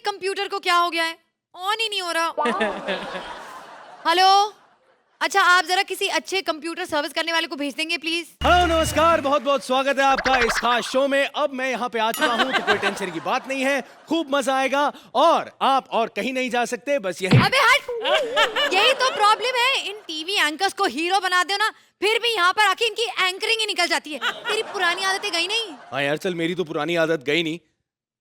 Computer को क्या हो गया है, ऑन ही नहीं हो रहा। हेलो, अच्छा आप जरा किसी अच्छे कंप्यूटर सर्विस करने वाले को भेज देंगे प्लीज। हेलो नमस्कार, बहुत बहुत स्वागत है आपका इस खास शो में। अब मैं यहाँ पे आ चुका हूँ तो कोई टेंशन की बात नहीं है, खूब मजा आएगा और आप और कहीं नहीं जा सकते, बस यही। अबे हट, यही तो प्रॉब्लम है, इन टीवी एंकर्स को हीरो बना दो ना, फिर भी यहाँ पर आके इनकी एंकरिंग ही निकल जाती है। तेरी पुरानी आदतें गई नहीं? हाँ यार चल, मेरी तो पुरानी आदत गई नहीं,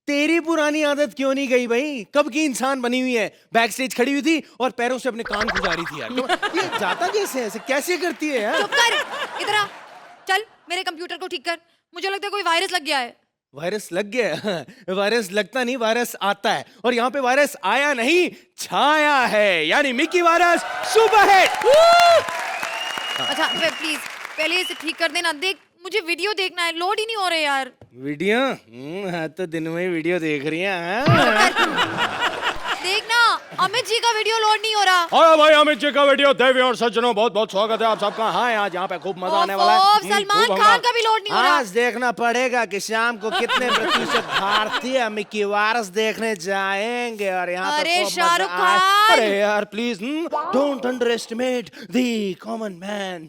तेरी पुरानी आदत क्यों नहीं गई भाई? कब की इंसान बनी हुई है, बैक स्टेज खड़ी हुई थी और पैरों से अपने कान खुजा रही थी यार। तो ये जाता कैसे है, ऐसे कैसे करती है यार? चुप कर, इधर आ, चल मेरे कंप्यूटर को ठीक कर, मुझे लगता है कोई वायरस लग गया है। वायरस लग गया है? वायरस लगता नहीं, वायरस आता है, और यहाँ पे वायरस आया नहीं, छाया है, यानी मिकी वायरस सुपर हिट। अच्छा प्लीज पहले इसे ठीक कर देना, देख मुझे वीडियो देखना है, लोड ही नहीं हो रहे यार। वीडियो? हाँ तो दिन में वीडियो देख रही है। देखना अमित जी का वीडियो लोड नहीं हो रहा। और भाई अमित जी का वीडियो, देवी और सज्जनों बहुत बहुत स्वागत है आप सबका। हाँ आज यहाँ पे खूब मजा आने वाला है। सलमान खान का भी लोड नहीं हो रहा। आज देखना पड़ेगा कि शाम को कितने प्रतिशत भारतीय मिकी वायरस देखने जाएंगे, और यहाँ पर अरे खूब शाहरुख मजा आए। खान। अरे यार please don't under estimate the common man.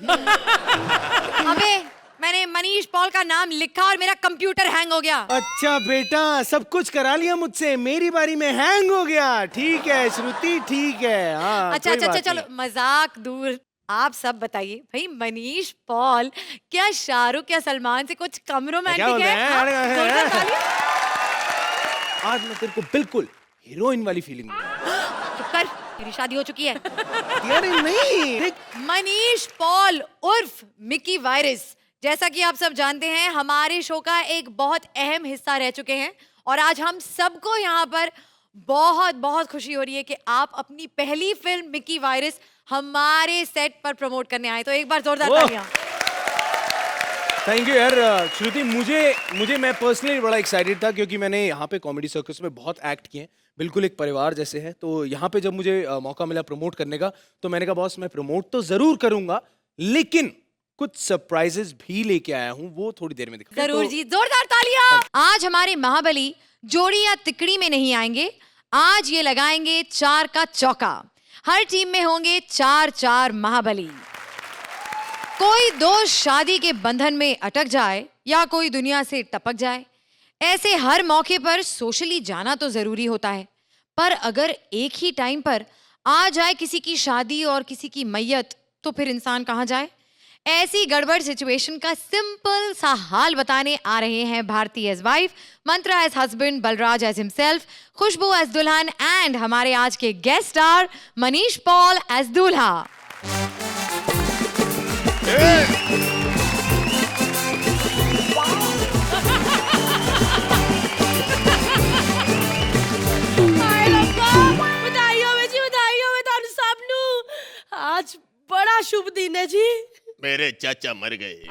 अबे मैंने मनीष पॉल का नाम लिखा और मेरा कंप्यूटर हैंग हो गया। अच्छा बेटा, सब कुछ करा लिया मुझसे, मेरी बारी में हैंग हो गया। ठीक है श्रुति, ठीक है। हाँ अच्छा अच्छा अच्छा चलो मजाक दूर, आप सब बताइए भाई, मनीष पॉल क्या शाहरुख या सलमान से कुछ कम रोमांटिक है? आज मैं तेरे को बिल्कुल हीरोइन वाली फीलिंग दूंगा। चुप कर, मेरी शादी हो चुकी है। यार नहीं, मनीष पॉल उर्फ मिकी वायरस, जैसा कि आप सब जानते हैं, हमारे शो का एक बहुत अहम हिस्सा रह चुके हैं, और आज हम सबको यहाँ पर बहुत बहुत खुशी हो रही है कि आप अपनी पहली फिल्म मिकी वायरस हमारे सेट पर प्रमोट करने आए। तो एक बार जोरदार तालियां। थैंक यू यार श्रुति। मुझे मैं पर्सनली बड़ा एक्साइटेड था, क्योंकि मैंने यहाँ पे कॉमेडी सर्कस में बहुत एक्ट किए हैं, बिल्कुल एक परिवार जैसे है। तो यहाँ पे जब मुझे मौका मिला प्रमोट करने का, तो मैंने कहा बॉस मैं प्रमोट तो जरूर करूंगा, लेकिन कुछ सरप्राइजेस भी लेके आया हूँ, वो थोड़ी देर में दिखा। जरूर जी, जोरदार तालियां। आज हमारे महाबली जोड़ी या तिकड़ी में नहीं आएंगे, आज ये लगाएंगे 4 का चौका। हर टीम में होंगे 4 महाबली। कोई दोस्त शादी के बंधन में अटक जाए या कोई दुनिया से टपक जाए, ऐसे हर मौके पर सोशली जाना तो जरूरी होता है, पर अगर एक ही टाइम पर आ जाए किसी की शादी और किसी की मैयत, तो फिर इंसान कहाँ जाए? ऐसी गड़बड़ सिचुएशन का सिंपल सा हाल बताने आ रहे हैं Bharti as wife, Mantra as husband, Balraj as himself, Khushboo as दुल्हन एंड हमारे आज के guest star Manish Paul as दूल्हा। आज बड़ा शुभ दिन है जी। मेरे चाचा मर गए।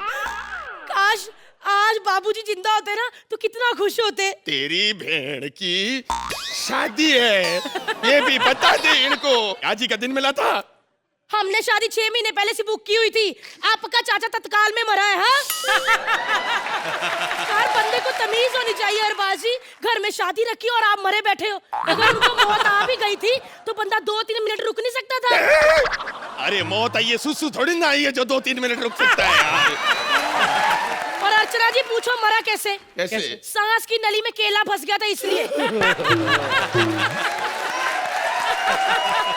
काश आज बाबूजी जिंदा होते ना तो कितना खुश होते। तेरी बहन की शादी है, ये भी बता दे इनको। आज ही का दिन मिला था। हमने शादी 6 महीने पहले से बुक की हुई थी। आपका चाचा तत्काल में मरा है। हाँ? हर बंदे को तमीज होनी चाहिए। अरबाजी, घर में शादी रखी और आप मरे बैठे हो। अगर उनको मौत आ भी गई थी तो बंदा 2-3 मिनट रुक नहीं सकता था। अरे मौत आई है, सुसु थोड़ी ना आई है जो 2-3 मिनट रुक सकता है यार। और अर्चना जी पूछो मरा कैसे? कैसे? सांस की नली में केला फंस गया था इसलिए।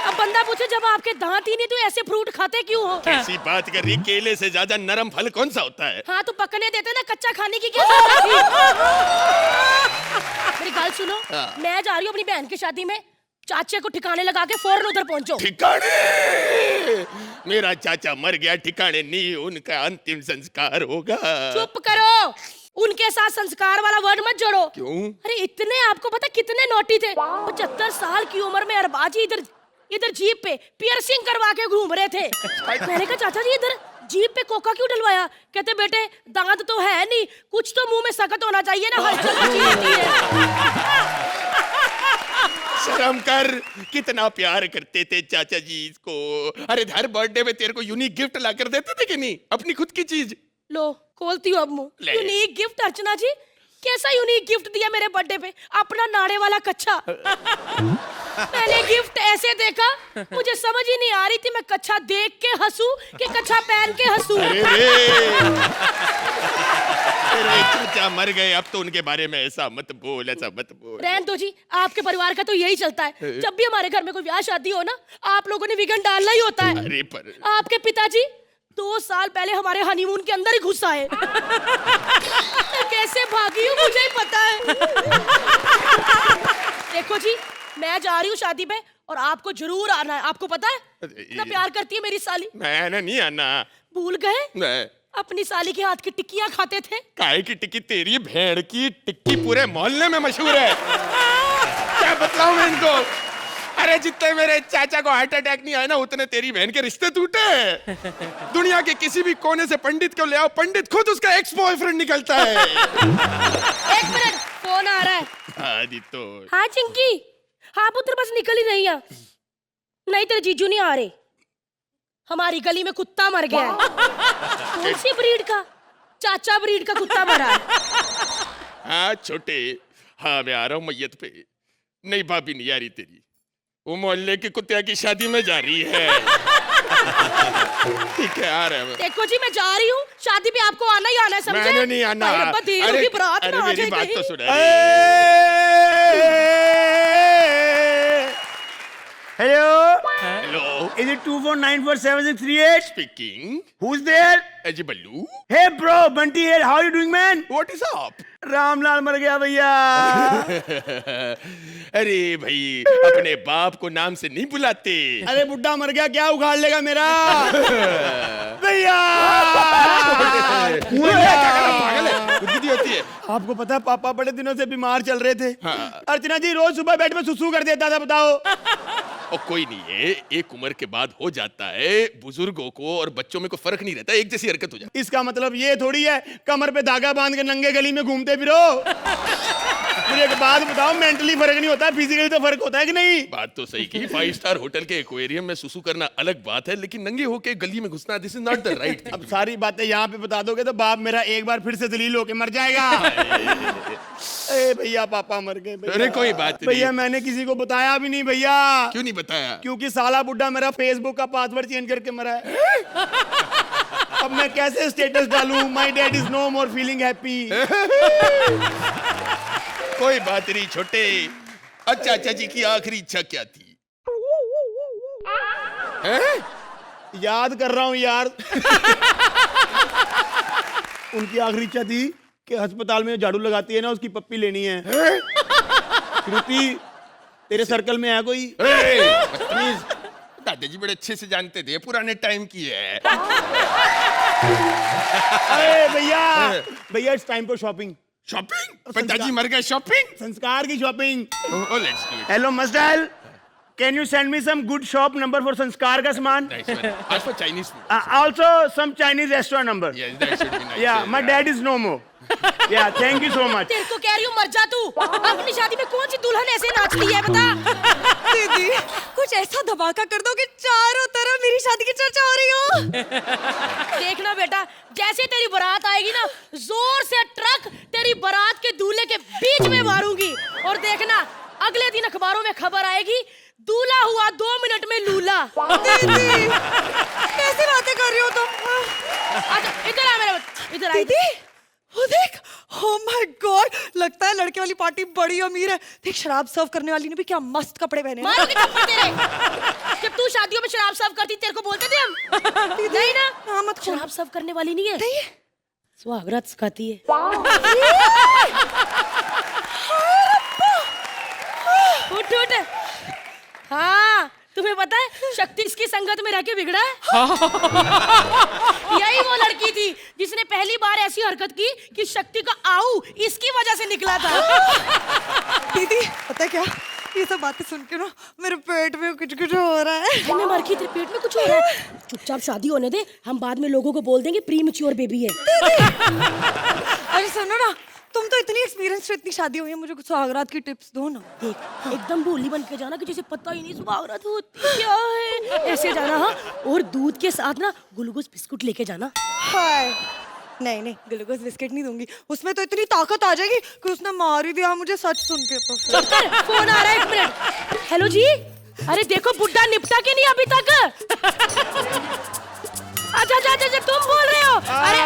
अब बंदा पूछे जब आपके दांत ही नहीं तो ऐसे फ्रूट खाते क्यों हो? कैसी बात कर रही, केले से ज्यादा नरम फल कौन सा होता है? हाँ तो पकने देते ना, कच्चा खाने की क्या जरूरत थी? मेरी बात सुनो, मैं जा रही हूँ अपनी बहन की शादी में। चाचे को ठिकाने लगा के फौरन उधर पहुंचो। ठिकाने? मेरा चाचा मर गया, ठिकाने नहीं, उनका अंतिम संस्कार होगा। चुप करो, उनके साथ संस्कार वाला वर्ड मत जोड़ो। क्यों? अरे इतने, आपको पता कितने नोटी थे? 75 साल की उम्र में अरबाजी इधर जीप पे पियर्सिंग करवा के घूम रहे थे। मैंने कहा चाचा जी इधर जीप पे कोका क्यों डलवाया? कहते बेटे दांत तो है नहीं, कुछ तो मुंह में सकत होना चाहिए ना, हलचल मची रहती है। शर्म कर, कितना प्यार करते थे चाचा जी इसको। अरे हर बर्थडे में तेरे को यूनिक गिफ्ट ला कर देते थे कि नहीं, अपनी खुद की चीज। लो खोलती हूँ अब मुंह। यूनिक गिफ्ट अर्चना जी, कैसा यूनिक गिफ्ट दिया मेरे बर्थडे पे, अपना नाड़े वाला कच्छा। मैंने गिफ्ट ऐसे देखा, मुझे समझ ही नहीं आ रही थी मैं कच्छा देख के हंसूं कि कच्छा पहन के हंसूं। अरे चाचा मर गए, अब तो उनके बारे में ऐसा मत बोल, ऐसा मत बोल। रहन दो जी, आपके परिवार का तो यही चलता है, जब भी हमारे घर में कोई ब्याह शादी हो ना, आप लोगों ने विघन डालना ही होता है। अरे पर आपके पिताजी 2 साल पहले हमारे हनीमून के अंदर ही घुस आए। मैं कैसे भागी हूँ मुझे ही पता है। देखो जी, मैं जा रही हूँ शादी पे और आपको जरूर आना है। आपको पता है इतना प्यार करती है मेरी साली। मैं नहीं आना। भूल गए मैं अपनी साली के हाथ की टिक्कियां खाते थे। काहे की टिक्की? तेरी भेड़ की टिक्की पूरे मोहल्ले में मशहूर है। क्या बतलाऊं मैं इनको? अरे जितने मेरे चाचा को हार्ट अटैक नहीं आया ना, उतने तेरी बहन के रिश्ते टूटे। दुनिया के किसी भी कोने से पंडित को ले आओ, पंडित खुद उसका एक्स बॉयफ्रेंड निकलता है। 1 मिनट, फोन आ रहा है। आदि तो हाँ चिंकी, हाँ पुत्र, बस निकल ही रही है। नहीं तेरे जीजू नहीं आ रहे, हमारी गली में कुत्ता मर गया है। कौन सी ब्रीड का? चाचा ब्रीड का कुत्ता मरा है। हाँ छोटे, हाँ मैं आ रहा हूँ मैयत पे। नहीं भाभी नहीं आ रही तेरी, वो मोहल्ले के कुत्ते की शादी में जा रही है। ठीक है आ रहा है। देखो जी, मैं जा रही हूँ, शादी पे आपको आना ही आना है, समझे? मैंने नहीं आना। भाई रब्बा, देरों की बारात अरे ना आ मेरी जाए बात कहीं। तो सुन। Hello? Hello Is it 24947638? Speaking. Who's there? अजी बल्लू, Hey bro, Bunty here. How are you doing, man? What is up? Ramlal मर गया भैया। अरे भाई, अपने बाप को नाम से नहीं बुलाते। अरे बुड्ढा मर गया, क्या उखाड़ लेगा मेरा? भैया। पागल है, बुद्धि होती है। आपको पता है पापा बड़े दिनों से बीमार चल रहे थे। हाँ। अर्चना जी रोज सुबह बेड में सुसु कर देता था, बताओ। और कोई नहीं है, एक उम्र के बाद हो जाता है। बुजुर्गों को और बच्चों में कोई फर्क नहीं रहता, एक जैसी हरकत हो जाती। इसका मतलब ये थोड़ी है कमर पे धागा बांध के नंगे गली में घूमते फिरो। मुझे एक बात बताओ, मेंटली फर्क नहीं होता, फिजिकली तो फर्क होता है कि नहीं? बात तो सही की। 5 स्टार होटल के एक्वेरियम में सुसु करना अलग बात है, लेकिन नंगे होके गली में घुसना, this is not the right thing. अब सारी बातें यहाँ पे बता दोगे तो बाप मेरा एक बार फिर से दलील होके मर जाएगा। ए भैया, पापा मर गए भैया। अरे कोई बात नहीं। भैया मैंने किसी को बताया भी नहीं भैया। क्यों नहीं बताया? क्योंकि साला बुड्ढा मेरा फेसबुक का पासवर्ड चेंज करके मरा है। अब मैं कैसे स्टेटस डालूं? My dad is no more feeling happy. कोई बात नहीं छोटे। अच्छा चाची की आखिरी इच्छा क्या थी? हैं? याद कर रहा हूं यार। उनकी आखिरी इच्छा थी कि अस्पताल में झाड़ू लगाती है ना, उसकी पप्पी लेनी है। श्रुति, तेरे सर्कल में है कोई? प्लीज, दादाजी बड़े अच्छे से जानते थे, पुराने टाइम की है। अरे भैया, भैया it's time for shopping. Shopping? पिताजी मर गए, शॉपिंग? संस्कार की shopping. Oh, let's do it. Hello मस्टाइल, can you send me some good shop number for संस्कार का सामान? Nice one. Ask for Chinese food. Also some Chinese restaurant number. Yes, that should be nice. Yeah, my dad is no more. Yeah, thank you so much. तेरे को कह रही हूँ मर जा तू। अपनी शादी में कौन सी दुल्हन ऐसे नाचती है बता? दीदी, कुछ ऐसा धमाका कर दो कि चारों तरफ मेरी शादी की चर्चा हो रही हो। देखना बेटा, जैसे तेरी बारात आएगी ना, जोर से ट्रक तेरी बारात के दूल्हे के बीच में मारूंगी। और देखना, अगले दिन अखबारों में खबर आएगी, दूल्हा हुआ 2 मिनट में लूला। दीदी, कैसी बातें कर रही हो तुम? अच्छा इधर आ मेरे, इधर आ। दीदी, वो देख, oh my God, लगता है लड़के वाली पार्टी बड़ी अमीर है। देख, शराब सर्व करने वाली ने भी क्या मस्त कपड़े पहने हैं। मारोगे थप्पड़ तेरे। जब तू शादियों में शराब सर्व करती, तेरे को बोलते थे हम? नहीं ना? हाँ, मत खोल। शराब सर्व करने वाली नहीं है, नहीं। सुहागरात सिखाती है। उठ उठ। हाँ, तुम्हें पता है शक्ति इसकी संगत में रह के बिगड़ा है। यही वो लड़की थी जिसने पहली बार ऐसी हरकत की कि शक्ति का आऊ इसकी वजह से निकला था। दीदी, पता है क्या, ये सब बातें सुन के ना मेरे पेट में कुछ कुछ हो रहा है। मैं मर गई, तेरे पेट में कुछ हो रहा है। चुपचाप शादी होने दे, हम बाद में लोगों को बोल देंगे प्री मैच्योर बेबी है। अरे सुनो ना, तुम तो इतनी एक्सपीरियंस, इतनी शादी हुई है, मुझे कुछ सुहागरात की टिप्स दो ना। देख, एकदम भोली बन के जाना कि जैसे पता ही नहीं सुहागरात होती क्या है, ऐसे जाना। हाँ, और दूध के साथ ना ग्लूकोज बिस्कुट लेके जाना। हाय, नहीं नहीं, ग्लूकोज बिस्किट नहीं दूंगी, उसमें तो इतनी ताकत आ जाएगी कि उसने मार ही दिया मुझे सच सुन के। तो फिर चुप कर, फोन आ रहा है, 1 मिनट। हेलो जी, अरे देखो बुड्ढा निपटा के नहीं अभी तक। अच्छा अच्छा अच्छा, तुम बोल रहे हो? अरे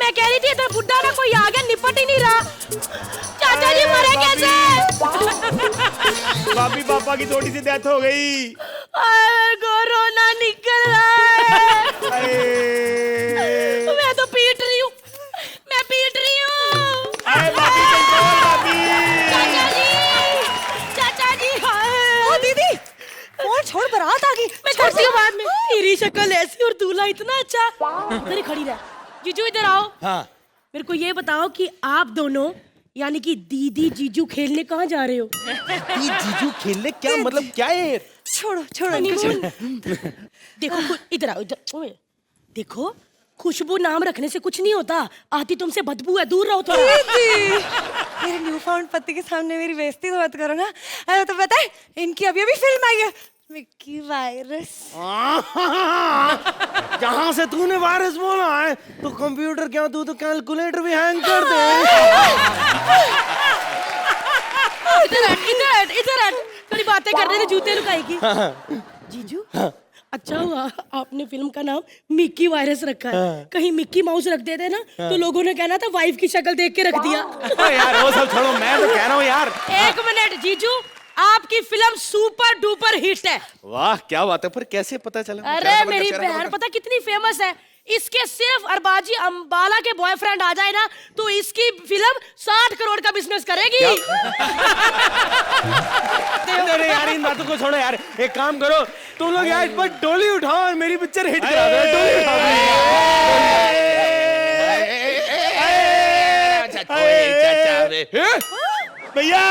मैं कह रही थी इधर बुड्ढा ना कोई आ गया, निपट ही नहीं रहा। चाचा जी मरे कैसे? भाभी पापा की थोड़ी सी डेथ हो गई। कोरोना निकल रहा है। मैं तो पीट रही हूँ, मैं पीट रही हूँ। अरे भाभी कंट्रोल भाभी। चाचा जी, चाचा जी। ओ दीदी, फोन छोड़, बारात आ गई। मैं करती हूँ बाद में। तेरी शक्ल ऐसी और दूल्हा इतना अच्छा। इधर ही खड़ी रह। जीजू इधर आओ। हाँ मेरे को ये बताओ कि आप दोनों यानी कि दीदी जीजू खेलने कहाँ जा रहे हो? ये जीजू खेलने क्या मतलब क्या है? छोड़ो छोड़ो इनको, छोड़ो। देखो इधर आओ, इधर। ओए, देखो खुशबू नाम रखने से कुछ नहीं होता। आती तुमसे बदबू है, दूर रहो थोड़ा। दीदी, मेरे न्यू फाउंड पति के सामने मेरी बेइज्जती तो मत करो ना। अरे तो पता है इनकी अभी अभी फिल्म आई है, मिक्की वायरस। जहाँ से तूने वायरस बोला है तो कंप्यूटर क्या, तू तो कैलकुलेटर भी हैंग कर दे। इधर हट। थोड़ी बातें कर रहे थे, जूते लुकाएगी। जीजू, अच्छा हुआ आपने फिल्म का नाम मिक्की वायरस रखा है। कहीं मिक्की माउस रख देते ना तो लोगों ने कहना था वाइफ की शक्ल देख के रख दिया। यार वो सब छोड़ो, मैं तो कह रहा हूँ यार। 1 मिनट जीजू, आपकी फिल्म सुपर डुपर हिट है। वाह क्या बात है, पर कैसे पता चला? अरे मेरी बहन पता कितनी फेमस है। इसके सिर्फ अरबाजी अंबाला के बॉयफ्रेंड आ जाए ना तो इसकी फिल्म 60 करोड़ का बिजनेस करेगी। अरे यार इन बातों को छोड़ो यार, एक काम करो तुम लोग यार इस पर डोली उठाओ और मेरी पिक्चर हिट करा दो। डोली उठाओ। भैया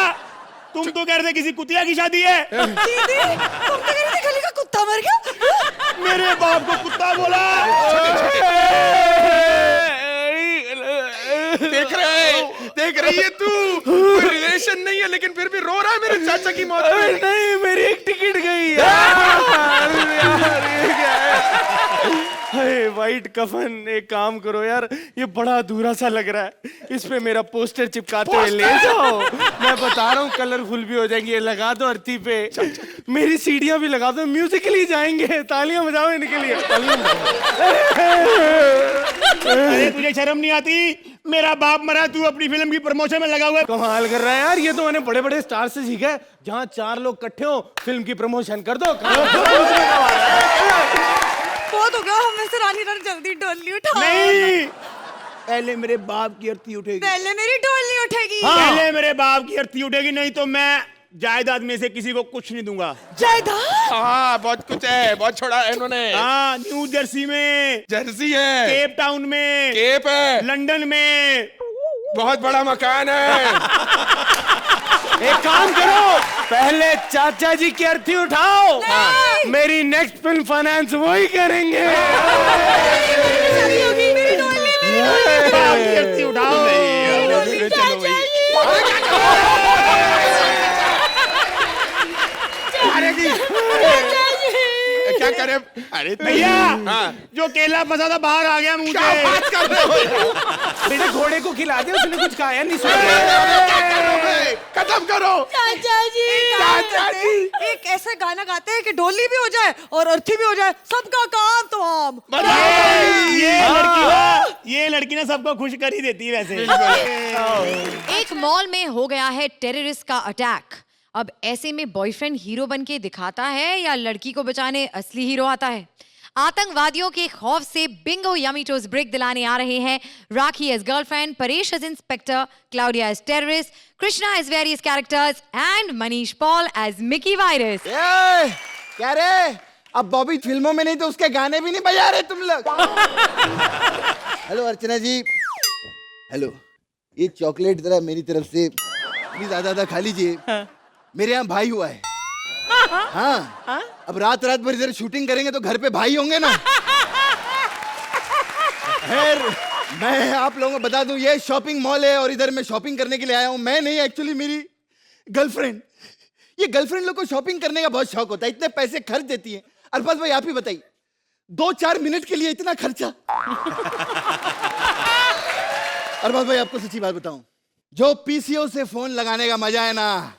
तुम तो कह रहे थे किसी कुतिया की शादी है। दीदी, तुम तो कह रही थी गली का कुत्ता मर गया। मेरे बाप को कुत्ता बोला। देख रही है तू, कोई रिलेशन नहीं है लेकिन फिर भी रो रहा है मेरे चाचा की मौत पे। नहीं मेरी एक टिकट गई यार, ये क्या है? अरे वाइट कफन, एक काम करो यार, ये बड़ा अधूरा सा लग रहा है, इस पे मेरा पोस्टर चिपकाते हुए ले जाओ। मैं बता रहा हूँ कलरफुल भी हो जाएंगे, ये लगा दो अर्थी पे। मेरी सीढ़ियां भी लगा दो, म्यूजिकली जाएंगे। तालियां बजाओ इनके लिए। अरे तुझे शर्म नहीं आती? मेरा बाप मरा, तू अपनी फिल्म की प्रमोशन में लगा हुआ है। कमाल कर रहा है यार, ये तो मैंने बड़े बड़े स्टार से सीखा है। जहाँ 4 लोग इकट्ठे हो फिल्म की प्रमोशन कर दो। बहुत हो गया, हमें से रानी रानी जल्दी डोली उठाओ। नहीं, पहले मेरे बाप की अर्थी उठेगी। पहले मेरी डोली उठेगी। पहले मेरे बाप की अर्थी उठेगी, नहीं तो मैं जायदाद में से किसी को कुछ नहीं दूंगा। जायदाद? हाँ बहुत कुछ है, बहुत छोड़ा है इन्होंने। हाँ, न्यू जर्सी में, जर्सी है, केप टाउन में, केप है, लंदन में, बहुत बड़ा मकान है। एक काम करो, पहले चाचा जी की अर्थी उठाओ। मेरी नेक्स्ट फिल्म फाइनेंस वही करेंगे। मेरी डोली, बाप की अर्थी उठाओ। चलो भाई। अरे जी, क्या करे? अरे भैया, हाँ। जो केला फंसा था बाहर आ गया मुंह क्या से। बात कर रहे हो? बेटे घोड़े को खिला दे, उसने कुछ खाया नहीं। क्या करोगे? खत्म करो। चाचा जी, एक ऐसा गाना गाते हैं कि डोली भी हो जाए और अर्थी भी हो जाए, सबका काम तो हम। ये लड़की ना सबको खुश कर ही देती है वैसे। एक मॉल में हो गया है टेररिस्ट का अटैक। अब ऐसे में बॉयफ्रेंड हीरो बन के दिखाता है या लड़की को बचाने असली हीरो आता है? आतंकवादियों के खौफ से बिंगो यमीटोस ब्रेक दिलाने आ रहे हैं Rakhi as girlfriend, Paresh as inspector, Claudia as terrorist, Krishna as various characters and Manish Paul as Mickey Virus. क्या रे, अब बॉबी फिल्मों में नहीं तो उसके गाने भी नहीं बजा रहे तुम लोग। हेलो अर्चना जी, हेलो, ये चॉकलेट जरा मेरी तरफ से प्लीज आधा खा लीजिए। मेरे यहाँ भाई हुआ है। हाँ, अब रात रात भर इधर शूटिंग करेंगे तो घर पे भाई होंगे ना। खैर, मैं आप लोगों को बता दूं, ये शॉपिंग मॉल है और इधर मैं शॉपिंग करने के लिए आया हूँ। मैं नहीं, एक्चुअली मेरी गर्लफ्रेंड। ये गर्लफ्रेंड लोग को शॉपिंग करने का बहुत शौक होता है, इतने पैसे खर्च देती है। अरबाज भाई आप ही बताइए, 2-4 मिनट के लिए इतना खर्चा। अरबाज भाई आपको सच्ची बात बताऊं, जो पीसीओ से फोन लगाने का मजा है ना,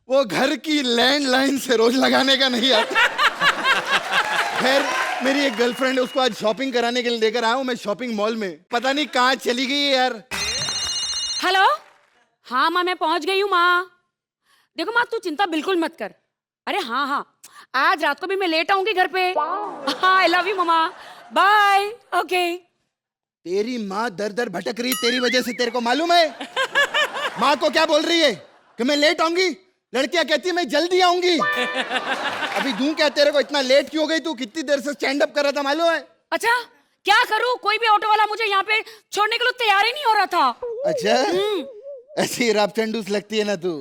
वो घर की लैंडलाइन से रोज लगाने का नहीं आता। खैर मेरी एक गर्लफ्रेंड है, उसको आज शॉपिंग कराने के लिए लेकर आया हूं मैं शॉपिंग मॉल में, पता नहीं कहाँ चली गई है यार। हेलो, हाँ माँ मैं पहुंच गई हूँ माँ। देखो माँ तू चिंता बिल्कुल मत कर। अरे हाँ हाँ, आज रात को भी मैं लेट आऊंगी घर पे। हाँ I love you mama, bye. Okay. तेरी माँ दर दर भटक रही तेरी वजह से, तेरे को मालूम है? माँ को क्या बोल रही है कि मैं लेट आऊंगी, लड़कियां कहती है मैं जल्दी आऊंगी। अभी दूं क्या तेरे को, इतना लेट क्यों हो गई तू? कितनी देर से स्टैंड अप कर रहा था मालूम है? अच्छा क्या करूँ, कोई भी ऑटो वाला मुझे यहाँ पे छोड़ने के लिए तैयार ही नहीं हो रहा था। अच्छा ऐसी रापचंडूस लगती है ना तू।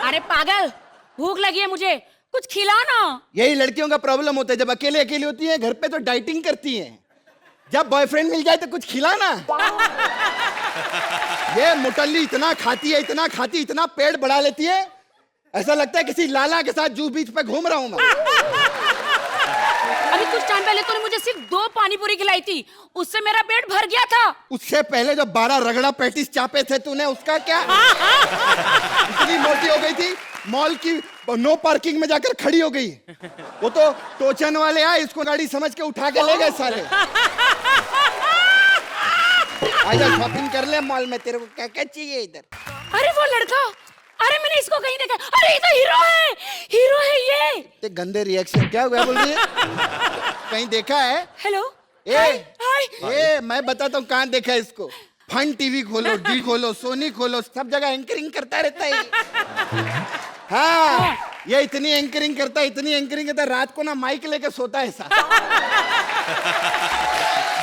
अरे पागल, भूख लगी है मुझे, कुछ खिलाना। यही लड़कियों का प्रॉब्लम होता है, जब अकेले अकेली होती है घर पे तो डाइटिंग करती हैं, जब बॉयफ्रेंड मिल जाए तो कुछ खिलाना। ये मुटल्ली इतना खाती है, इतना खाती, इतना पेट बढ़ा लेती है, ऐसा लगता है किसी लाला के साथ जू बीच पे घूम रहा हूं मैं। अभी कुछ टाइम पहले तूने मुझे सिर्फ 2 पानी पूरी खिलाई थी, उससे मेरा पेट भर गया था। उससे पहले जो 12 रगड़ा पैटीज चापे थे तूने, उसका क्या? इतनी मोटी हो गई थी, मॉल की नो पार्किंग में जाकर खड़ी हो गई। वो तो टोचन वाले आए, इसको गाड़ी समझ के उठा के ले गए सारे। आजा शॉपिंग कर ले मॉल में, तेरे को क्या क्या चाहिए इधर? अरे वो लड़का, अरे मैंने इसको कहीं देखा। अरे ये तो हीरो है, हीरो है ये। ते गंदे रिएक्शन क्या हुआ बोल रही है? कहीं देखा है? हेलो ए, हाय। ए मैं बताता हूँ कहाँ देखा है इसको। फन टीवी खोलो, डी खोलो, सोनी खोलो, सब जगह एंकरिंग करता रहता है। हाँ ये इतनी एंकरिंग करता है, इतनी एंकरिंग करता है, रात को ना माइक लेके सोता है ऐसा।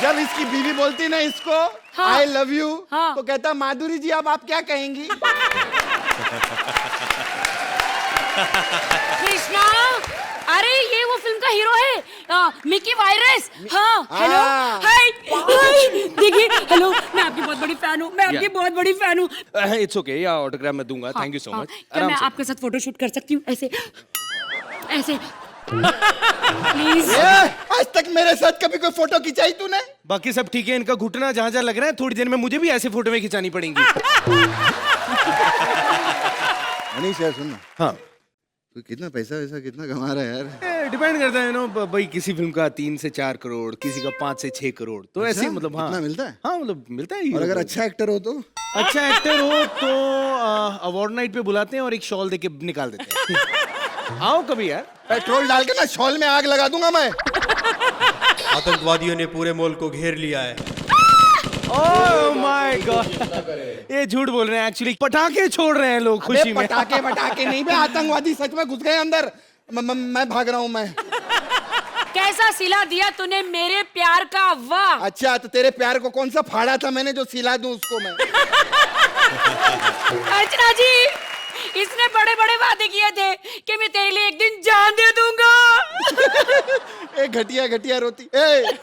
जब इसकी बीवी बोलती ना इसको आई लव यू, तो कहता माधुरी जी अब आप क्या कहेंगी? कृष्णा, अरे ये वो फिल्म का हीरो है, मिकी वायरस। हाँ हेलो हाय हाय, देखिए हेलो, मैं आपकी बहुत बड़ी फैन हूँ, मैं आपकी बहुत बड़ी फैन हूँ। इट्स ओके, या ऑटोग्राफ मैं दूंगा। Thank you so much. क्या मैं आपके साथ फोटो शूट कर सकती हूँ ऐसे ऐसे? प्लीज। आज तक मेरे साथ कभी कोई फोटो खिंचाई तूने? बाकी सब ठीक है, इनका घुटना जहां जहां लग रहा है, थोड़ी देर में मुझे भी ऐसे फोटो में खिंचानी पड़ेंगी। मनीष यार सुन, हाँ तू कितना पैसा वैसा कितना कमा रहा है यार? डिपेंड करता है नो भाई, किसी फिल्म का 3 से 4 करोड़, किसी का 5 से 6 करोड़, तो ऐसे ही मतलब। हाँ इतना मिलता है? हाँ मतलब मिलता है। और अगर अच्छा एक्टर हो तो? अच्छा एक्टर हो तो अवार्ड नाइट पे बुलाते हैं और एक शॉल देके निकाल देते हैं। आओ कभी यार। पेट्रोल डाल के ना शॉल में आग लगा दूंगा मैं। आतंकवादियों ने पूरे मॉल को घेर लिया है। ओह माय गॉड, ये झूठ बोल रहे हैं, एक्चुअली पटाखे छोड़ रहे हैं लोग खुशी में। पटाखे पटाखे नहीं बे, आतंकवादी सच में घुस गए अंदर। मैं भाग रहा हूँ मैं। कैसा सिला दिया तूने मेरे प्यार का, वाह। अच्छा तो तेरे प्यार को कौन सा फाड़ा था मैंने जो सिला दूं उसको मैं? अर्चना जी, इसने बड़े बड़े वादे किए थे कि मैं तेरे लिए एक दिन जान दे दूंगा। ए घटिया घटिया रोती। ए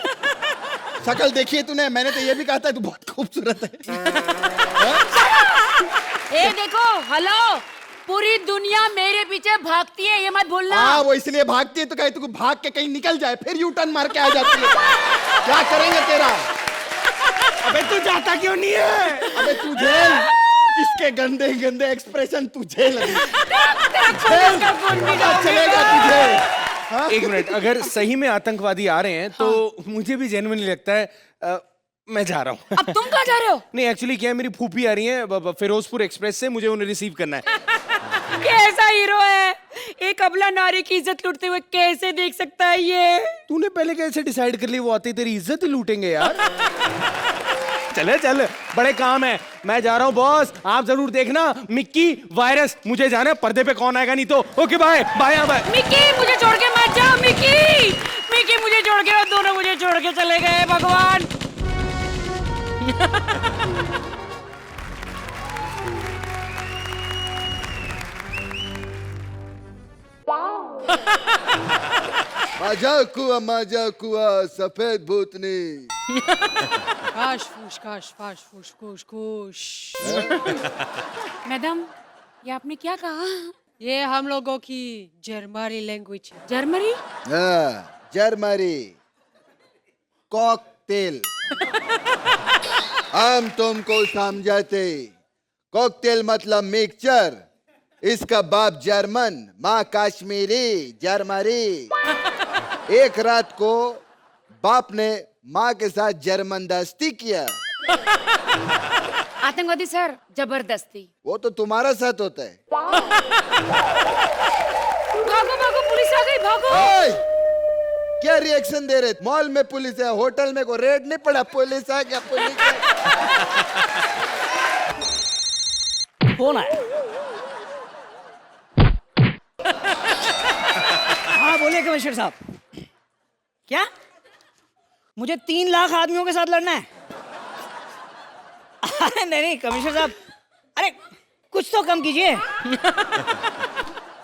शक्ल देखिए तूने, मैंने तो ये भी कहा था तू बहुत खूबसूरत है। ए देखो, हेलो, पूरी दुनिया मेरे पीछे भागती है, ये मत भूलना। हाँ वो इसलिए भागती है तो कहीं तू भाग के कहीं निकल जाए, फिर यू टर्न मार के आ जाती है। क्या करेंगे तेरा? अबे तू जाता क्यों नहीं है? अबे तू झेल इसके गंदे गंदे एक्सप्रेशन, तू झेल अभी। चलेगा तुझे। एक मिनट, अगर सही में आतंकवादी आ रहे हैं तो मुझे भी जेन्युइनली लगता है मैं जा रहा हूँ। अब तुम कहाँ जा रहे हो? नहीं एक्चुअली क्या है, मेरी फूफी आ रही है फिरोजपुर एक्सप्रेस से, मुझे उन्हें रिसीव करना है। कैसा हीरो है, एक अबला नारी की इज्जत लूटते हुए कैसे देख सकता है ये? तूने पहले कैसे डिसाइड कर ली वो आते तेरी इज्जत ही लूटेंगे यार? चले चल, बड़े काम है, मैं जा रहा हूँ बॉस, आप जरूर देखना मिक्की वायरस। मुझे जाना है, पर्दे पे कौन आएगा नहीं तो। Okay bye bye bye. Mickey मुझे छोड़ के मत जा, मिक्की मिक्की मुझे छोड़ के, और दोनों मुझे छोड़ के चले गए, भगवान। मजा कुआ सफेद भूतनी। काश फूश काश फाश फूश कुश कुश। मैडम, ये आपने क्या कहा? ये हम लोगों की जर्मनी लैंग्वेज है। जर्मनी? Germany cocktail. हम तुमको समझाते, कॉकटेल मतलब मिक्सचर, इसका बाप जर्मन, माँ कश्मीरी, जर्मनी। एक रात को बाप ने माँ के साथ जर्मन दस्ती किया। आतंकवादी सर, जबरदस्ती। वो तो तुम्हारा साथ होता है। भागो भागो, पुलिस आ गई, भागो। ओए! क्या रिएक्शन दे रहे? मॉल में पुलिस है, होटल में को रेड नहीं पड़ा, पुलिस आ गया, पुलिस आ गया। फोन आया। हाँ बोलिए कमिश्नर साहब। क्या? मुझे 3 लाख आदमियों के साथ लड़ना है? अरे नहीं कमिश्नर साहब, अरे कुछ तो कम कीजिए।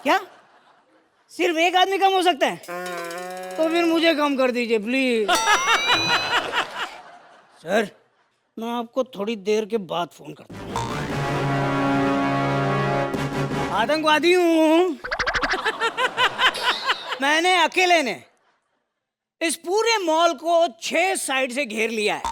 क्या सिर्फ एक आदमी कम हो सकता है? तो फिर मुझे कम कर दीजिए प्लीज। सर मैं आपको थोड़ी देर के बाद फोन करता हूँ। आतंकवादी हूँ मैंने अकेले ने इस पूरे मॉल को 6 साइड से घेर लिया है,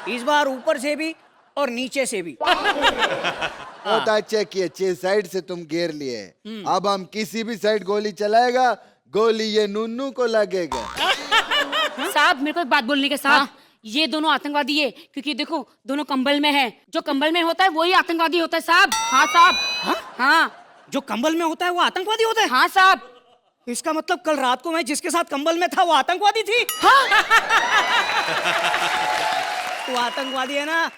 इस बार ऊपर से भी और नीचे से भी। बहुत अच्छा किया, 6 साइड से तुम घेर लिए। अब हम किसी भी साइड गोली चलाएगा, गोली ये नन्नू को लगेगा। साहब मेरे को एक बात बोलने के साथ, ये दोनों आतंकवादी है क्योंकि देखो दोनों कंबल में है, जो कंबल में होता है वही आतंकवादी होता है साहब। हाँ साहब। हाँ जो कंबल में होता है वो आतंकवादी होता है? हाँ साहब। इसका मतलब कल रात को मैं जिसके साथ कंबल में था वो आतंकवादी थी? हाँ। तू आतंकवादी है ना,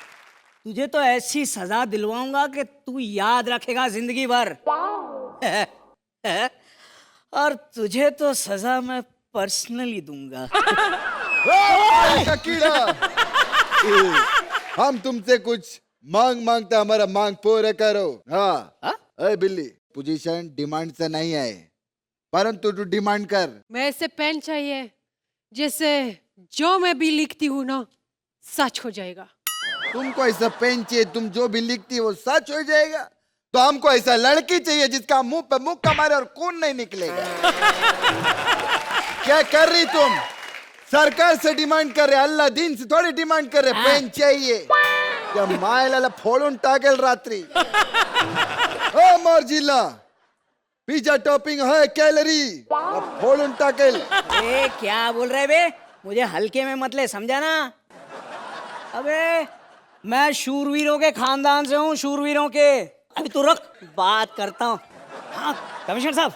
तुझे तो ऐसी सजा दिलवाऊंगा कि तू याद रखेगा जिंदगी भर। और तुझे तो सजा मैं पर्सनली दूंगा। का कीड़ा। हम तुमसे कुछ मांगता हमारा मांग पूरा करो। हाँ अरे बिल्ली, पोजीशन डिमांड से नहीं है, परंतु तू डिमांड कर। मैं ऐसे पेन चाहिए जैसे जो मैं भी लिखती हूँ ना सच हो जाएगा। तुमको ऐसा पेन चाहिए, तुम जो भी लिखती वो सच हो जाएगा? तो हमको ऐसा लड़की चाहिए जिसका मुंह पे मुक्का मारे और खून नहीं निकलेगा। क्या कर रही तुम? सरकार से डिमांड कर रहे, अल्लाह दिन से थोड़ी डिमांड कर रहे पेन चाहिए। क्या मायला फोड़ून टाकेल रात्रि। ओ मोरजिला, पिज्जा टॉपिंग है कैलोरी, फोड़ून टाकेल। ए क्या बोल रहे बे? मुझे हल्के में मत ले, समझा ना? अबे मैं शूरवीरों के खानदान से हूँ, शूरवीरों के। अभी तू रुक, बात करता हूँ। हाँ कमिश्नर साहब,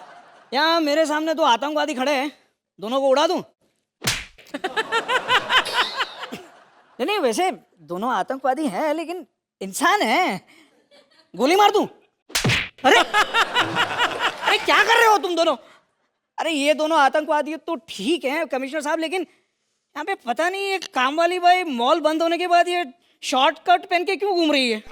यहाँ मेरे सामने 2 आतंकवादी खड़े हैं, दोनों को उड़ा दूं? नहीं वैसे दोनों आतंकवादी हैं लेकिन इंसान हैं, गोली मार दूं? अरे अरे क्या कर रहे हो तुम दोनों? अरे ये दोनों आतंकवादी तो ठीक हैं कमिश्नर साहब, लेकिन यहाँ पे पता नहीं एक काम वाली भाई मॉल बंद होने के बाद ये शॉर्टकट पहन के क्यों घूम रही है?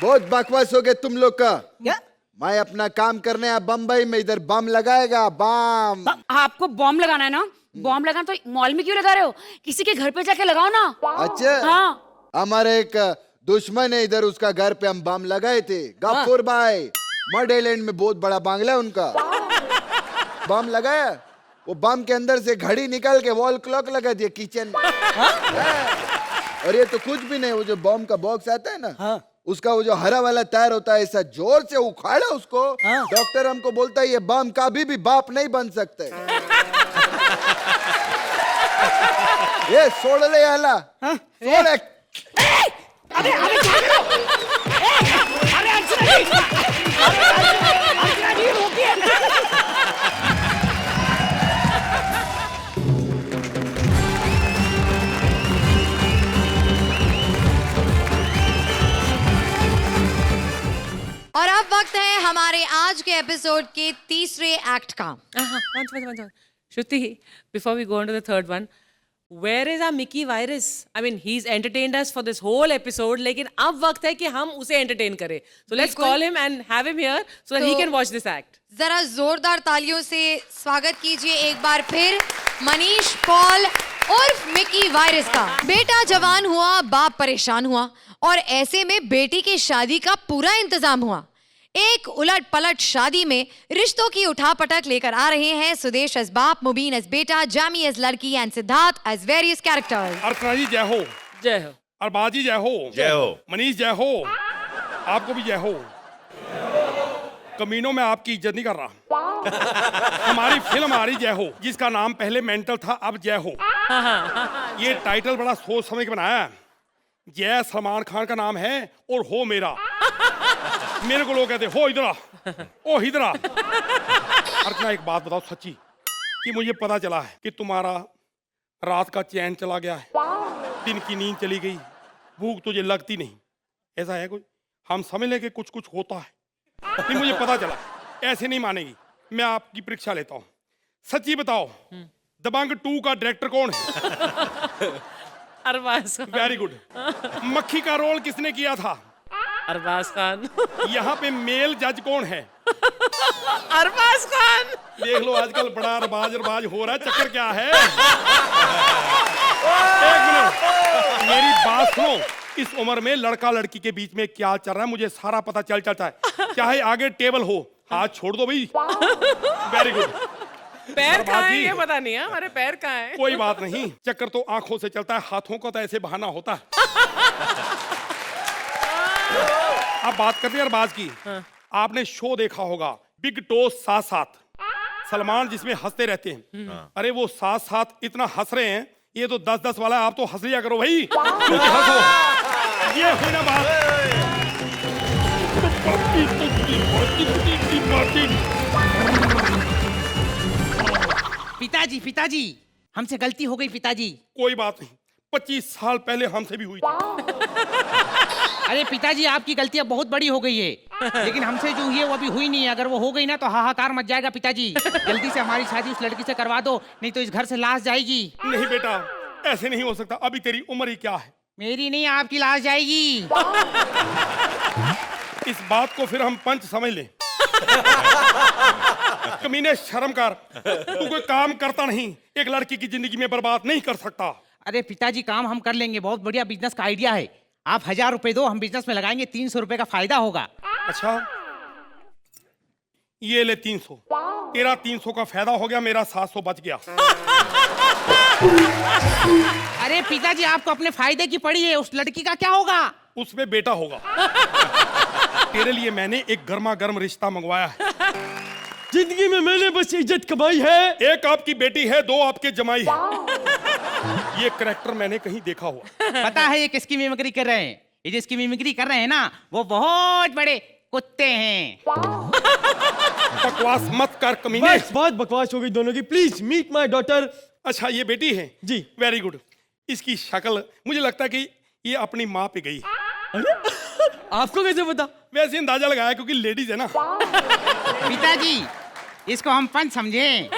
बहुत बकवास हो गया तुम लोग का। क्या? मैं अपना काम करने आया बम्बई में, इधर बम लगाएगा बम। आपको बॉम्ब लगाना है ना? बॉम्ब लगाना तो मॉल में क्यों लगा रहे हो? किसी के घर पे जाके लगाओ ना। अच्छा हाँ। हमारे एक दुश्मन है इधर, उसका घर पे हम बम लगाए थे। गफूर भाई, मॉडेलैंड में बहुत बड़ा बांग्ला है उनका। बम लगाया, वो बम के अंदर से घड़ी निकाल के वॉल क्लॉक लगा दिया किचन में। और ये तो कुछ भी नहीं, वो जो बम का बॉक्स आता है ना, उसका वो जो हरा वाला तार होता है, ऐसा जोर से उखाड़ा उसको। डॉक्टर हमको बोलता है ये बम कभी भी बाप नहीं बन सकते। ये छोड़ ले आला, छोड़। अबे अबे क्या कर रहे हो? अरे अर्चना जी, अर्चना जी रोकिए। और अब वक्त है हमारे आज के एपिसोड के तीसरे एक्ट का। One. Shruti, before we go on to the third one, where is our Mickey Virus? I mean, he's entertained us for this whole episode, लेकिन अब वक्त है कि हम उसे entertain करें. So let's call him and have him here so that he can watch this act. जरा जोरदार तालियों से स्वागत कीजिए एक बार फिर मनीष पॉल उर्फ मिकी वायरस का। बेटा जवान हुआ, बाप परेशान हुआ और ऐसे में बेटी की शादी का पूरा इंतजाम हुआ। एक उलट पलट शादी में रिश्तों की उठापटक लेकर आ रहे हैं सुदेश एज बाप, मुबीन एज बेटा, जामी एज लड़की and Siddharth as various characters. Archana ji जय हो। जय हो। अरबाज जी जय हो। जय हो। मनीष जय हो। आपको भी जय हो। कमीनों में आपकी इज्जत नहीं कर रहा। हमारी फिल्म आ रही जय हो, जिसका नाम पहले मेंटल था, अब जय हो। ये टाइटल बड़ा सोच समझ के बनाया है। जय सलमान खान का नाम है और हो मेरा। मेरे को लोग कहते हो इधर आ, ओ इधर आ। अर्चना एक बात बताओ सच्ची, कि मुझे पता चला है कि तुम्हारा रात का चैन चला गया है, दिन की नींद चली गई, भूख तुझे लगती नहीं, ऐसा है कुछ? हम समझ लें कि कुछ कुछ होता है, लेकिन मुझे पता चला। ऐसे नहीं मानेगी। मैं आपकी परीक्षा लेता हूँ, सच्ची बताओ, दबंग 2 का डायरेक्टर कौन है? अरबाज खान। Very good. मक्खी का रोल किसने किया था? अरबाज खान। यहाँ पे मेल जज कौन है? अरबाज खान। देख लो आजकल बड़ा अरबाज हो रहा है, चक्कर क्या है? एक मिनट, मेरी बात सुनो। इस उम्र में लड़का लड़की के बीच में क्या चल रहा है मुझे सारा पता चल जाता है, चाहे आगे टेबल हो। हाथ छोड़ दो भाई। Very good. पैर कहाँ है ये पता नहीं है, हमारे पैर कहाँ है? कोई बात नहीं, चक्कर तो आंखों से चलता है, हाथों का तो ऐसे बहाना होता है। अब बात करते हैं अरबाज की। आपने शो देखा होगा बिग टॉस 7-7, सलमान जिसमें हंसते रहते हैं। अरे वो 7-7 इतना हंस रहे हैं, ये तो 10-10 वाला है। आप तो हंस लिया करो भाई, क्योंकि हंसो। ये हुई ना बात। पिताजी हमसे गलती हो गई पिताजी। कोई बात नहीं, 25 साल पहले हमसे भी हुई थी। अरे पिताजी आपकी गलतियां बहुत बड़ी हो गई है, लेकिन हमसे जो हुई है वो अभी हुई नहीं है। अगर वो हो गई ना तो हाहाकार मच जाएगा पिताजी। जल्दी से हमारी शादी उस लड़की से करवा दो, नहीं तो इस घर से लाश जाएगी। नहीं बेटा, ऐसे नहीं हो सकता। अभी तेरी उम्र ही क्या है? मेरी नहीं, आपकी लाश जाएगी। इस बात को फिर हम पंच समझ लें। कमीने शर्म कर, तू कोई काम करता नहीं, एक लड़की की जिंदगी में बर्बाद नहीं कर सकता। अरे पिताजी काम हम कर लेंगे, बहुत बढ़िया बिजनेस का आइडिया है। आप 1000 रुपए दो, हम बिजनेस में लगाएंगे, 300 रुपए का फायदा होगा। अच्छा, ये ले 300। तेरा 300 का फायदा हो गया, मेरा 700 बच गया। अरे पिताजी आपको अपने फायदे की पड़ी है, उस लड़की का क्या होगा? उसमें बेटा होगा। तेरे लिए मैंने एक गर्मा गर्म रिश्ता मंगवाया है। जिंदगी में मैंने बस इज्जत कमाई है। एक आपकी बेटी है, 2 आपके जमाई है। ये करैक्टर मैंने कहीं देखा हुआ। पता है ये किसकी मिमिक्री कर रहे हैं? ये जिसकी मिमिक्री कर रहे हैं ना, वो बहुत बड़े कुत्ते हैं। बकवास मत कर कमीने। बस बहुत बकवास हो गई दोनों की। Please meet my daughter. अच्छा, ये बेटी है जी। Very good. इसकी शक्ल मुझे लगता है कि ये अपनी माँ पे गई। अरे आपको कैसे पता? वैसे अंदाजा लगाया क्योंकि लेडीज है ना। पिताजी इसको हम पंच समझे।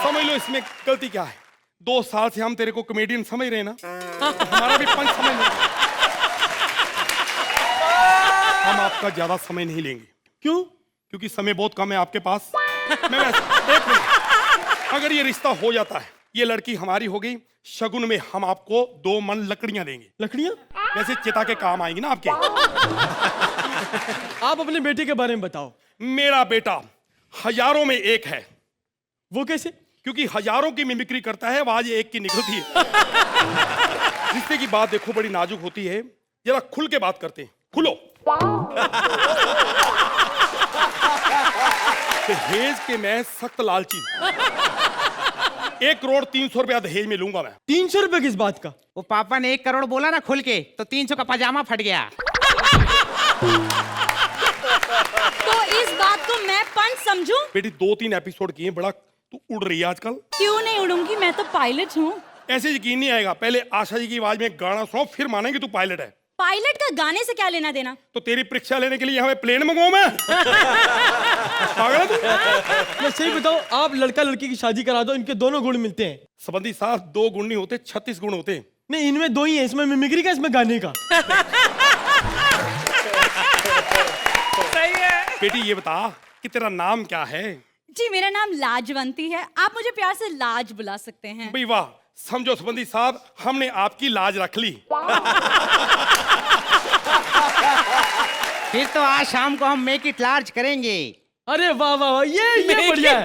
समझ लो इसमें गलती क्या है। 2 साल से हम तेरे को कॉमेडियन समझ रहे हैं ना, हमारा भी पंच समझ लो। हम आपका ज्यादा समय नहीं लेंगे। क्यों? क्योंकि समय बहुत कम है आपके पास। मैं वैसे एक मिनट, अगर ये रिश्ता हो जाता है, ये लड़की हमारी हो गई, शगुन में हम आपको 2 मन लकड़ियां देंगे। लकड़ियां? वैसे चिता के काम आएंगी ना आपके। आप अपने बेटे के बारे में बताओ। मेरा बेटा हजारों में एक है। वो कैसे? क्योंकि हजारों की मिमिक्री करता है, आवाज एक की निकलती है। रिश्ते की बात देखो बड़ी नाजुक होती है, जरा खुल के बात करते हैं। खुलो। दहेज के मैं सख्त लालची। 1 करोड़ 300 रुपया दहेज में लूंगा मैं। 300 रुपए किस बात का? वो पापा ने 1 करोड़ बोला ना खुल के, तो 300 का पजामा फट गया। तो इस बात को मैं पंच समझूं? बेटी 2-3 एपिसोड किए, बड़ा तू उड़ रही है आजकल। क्यों नहीं उड़ूंगी, मैं तो पायलट हूँ। ऐसे यकीन नहीं आएगा। पहले आशा जी की आवाज में गाना सुनो, फिर मानेंगे तू पायलट है। पायलट का गाने से क्या लेना देना? तो तेरी परीक्षा लेने के लिए यहाँ प्लेन मंगवाऊं मैं? पागल है तू? मैं सही बताऊं, आप लड़का लड़की की शादी करा दो, इनके दोनों गुण मिलते हैं। संबंधी साहब 2 गुण नहीं होते, 36 गुण होते। नहीं, इनमें 2 ही है, इसमें मिमिक्री का, इसमें गाने का। सही है। बेटी ये बता कि तेरा नाम क्या है? जी मेरा नाम लाजवंती है, आप मुझे प्यार से लाज बुला सकते हैं। भाई वाह, समझो संबंधी साहब, हमने आपकी लाज रख ली। फिर तो आज शाम को हम मेक इट लार्ज करेंगे। अरे वाह वाह वाह, ये बढ़िया है।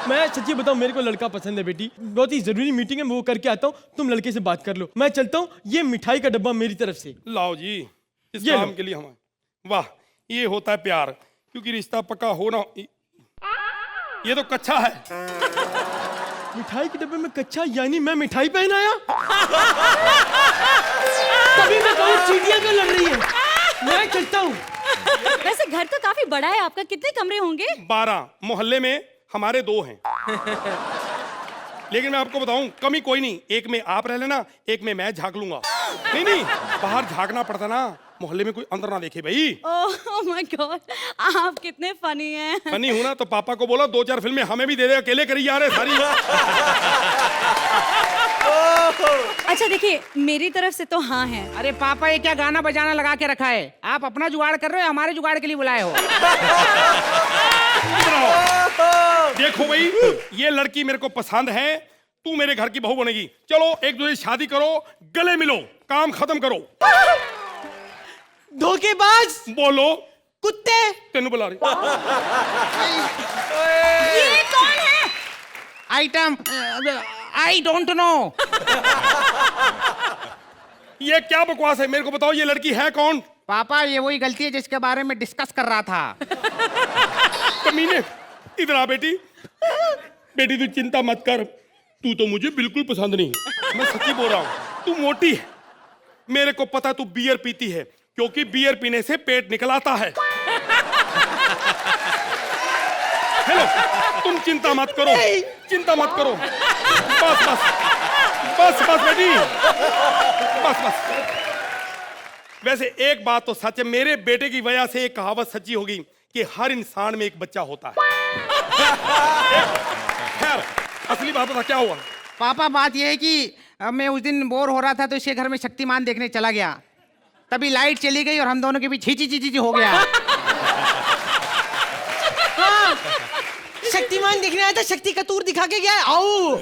मैं सच्ची बताऊं, मेरे को लड़का पसंद है बेटी। बहुत ही जरूरी मीटिंग है, मैं वो करके आता हूँ, तुम लड़के से बात कर लो। मैं चलता हूँ, ये मिठाई का डब्बा मेरी तरफ से। लाओ जी, इस ये काम लो। के लिए हमारे। वाह, ये होता है प्यार, क्योंकि रिश्ता पक्का हो ना। ये तो कच्चा है। मिठाई के डब्बे में कच्चा, यानी मैं मिठाई पहन आया। तभी मैं कहूँ चींटियां क्यों लग रही है। मैं चलता हूँ। वैसे घर तो काफी बड़ा है आपका, कितने कमरे होंगे? 12। मोहल्ले में हमारे 2 हैं। लेकिन मैं आपको बताऊं, कमी कोई नहीं। एक में आप रह लेना, एक में मैं झाँक लूंगा। नहीं नहीं, बाहर झाँकना पड़ता ना, मोहल्ले में कोई अंदर ना देखे भाई। ओह माय गॉड, आप कितने फनी हैं। फनी हूं ना, तो पापा को बोलो 2-4 फिल्में हमें भी दे दे, अकेले करी जा रहे सारी। अच्छा देखिए, मेरी तरफ से तो हाँ है। अरे पापा, ये क्या गाना बजाना लगा के रखा है? आप अपना जुगाड़ कर रहे हो, हमारे जुगाड़ के लिए बुलाए हो? देखो भाई, ये लड़की मेरे को पसंद है, तू मेरे घर की बहू बनेगी। चलो एक दूसरे से शादी करो, गले मिलो, काम खत्म करो। धोखेबाज। बोलो कुत्ते। तेनू बुला रही। ये कौन है? Item I don't know. ये क्या बकवास है, मेरे को बताओ, ये लड़की है कौन? पापा, ये वही गलती है जिसके बारे में डिस्कस कर रहा था। कमीने, इधर आ बेटी। बेटी तू चिंता मत कर, तू तो मुझे बिल्कुल पसंद नहीं। मैं सच्ची बोल रहा हूँ, तू मोटी है। मेरे को पता तू बियर पीती है, क्योंकि बियर पीने से पेट निकल आता है। हेलो, तुम चिंता मत करो, चिंता मत करो। बस बस बस बस बेटी, बस बस। वैसे एक बात तो सच है, मेरे बेटे की वजह से एक कहावत सच्ची होगी कि हर इंसान में एक बच्चा होता है। खैर, असली बात बता, क्या हुआ? पापा, बात यह है कि मैं उस दिन बोर हो रहा था तो इसके घर में शक्तिमान देखने चला गया। तभी लाइट चली गई और हम दोनों के बीच हिची हो गया। हाँ, शक्तिमान देखने आया था, शक्ति का तूर दिखा के गया है। आओ।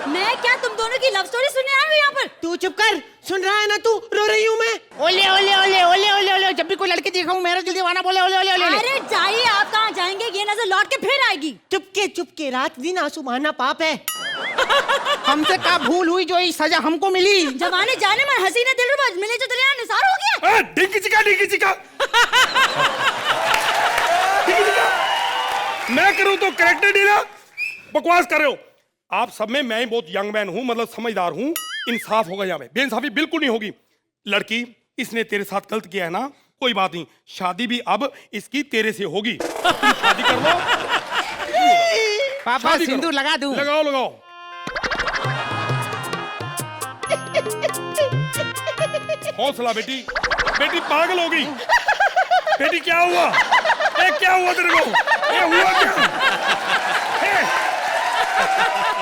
मैं क्या तुम दोनों की लव स्टोरी सुनने आया हूँ यहाँ पर? तू चुप कर, सुन रहा है ना तू? रो रही हूँ मैं। ओले ओले ओले ओले ओले ओले, जब भी कोई लड़की देखा हूँ मेरा दिल दीवाना बोले ओले ओले ओले। अरे जाइए, आप कहाँ जाएंगे? ये नजर लौट के फिर आएगी। चुपके, रात दिन आंसू बहाना पाप है। हमसे क्या भूल हुई जो ये सजा हमको मिली? जमाने जाने में हसीने दिलरुबा मिले जो दरिया निसार हो गया। डिंकी चिका, डिंकी चिका। मैं करूं तो कैरेक्टर डीला, बकवास कर रहे हो आप। सब में मैं बहुत यंग मैन हूं, मतलब समझदार हूं। इंसाफ होगा यहाँ पे, बेइंसाफी बिल्कुल नहीं होगी। लड़की, इसने तेरे साथ गलत किया है ना, कोई बात नहीं, शादी भी अब इसकी तेरे से होगी। तुम शादी कर लो। पापा, सिंदूर लगा दूं? लगाओ लगाओ। हौसला बेटी, बेटी पागल हो गई। बेटी क्या हुआ? क्या हुआ तेरे को? हुआ क्या?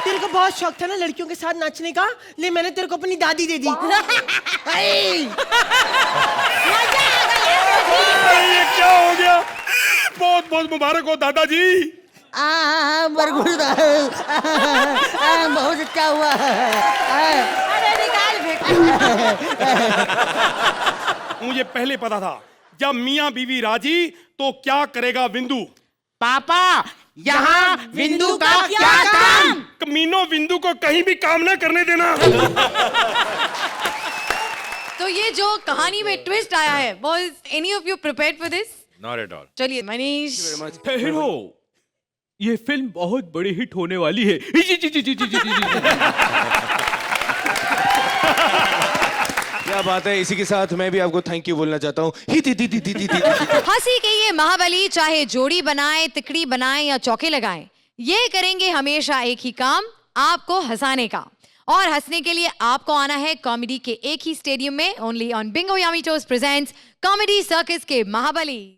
तेरे को बहुत शौक था ना लड़कियों के साथ नाचने का, ले मैंने तेरे को अपनी दादी दे दी। ये क्या हो गया? बहुत बहुत मुबारक हो दादाजी। बहुत अच्छा हुआ। मुझे पहले पता था, जब मियाँ बीवी राजी तो क्या करेगा विंदु। पापा, यहाँ विंदु का क्या काम? कमीनो, विंदु को कहीं भी काम ना करने देना। तो ये जो कहानी में ट्विस्ट आया है, was any of you prepared for this? Not at all. चलिए मनीष। ठहरो, ये फिल्म बहुत बड़ी हिट होने वाली है। क्या बात है, इसी के साथ मैं भी आपको थैंक यू बोलना चाहता हूँ। हंसी के ये महाबली चाहे जोड़ी बनाए, तिकड़ी बनाए या चौके लगाएं, ये करेंगे हमेशा एक ही काम, आपको हंसाने का। और हंसने के लिए आपको आना है कॉमेडी के एक ही स्टेडियम में, only on Bingo Yummy toast presents comedy circus के महाबली।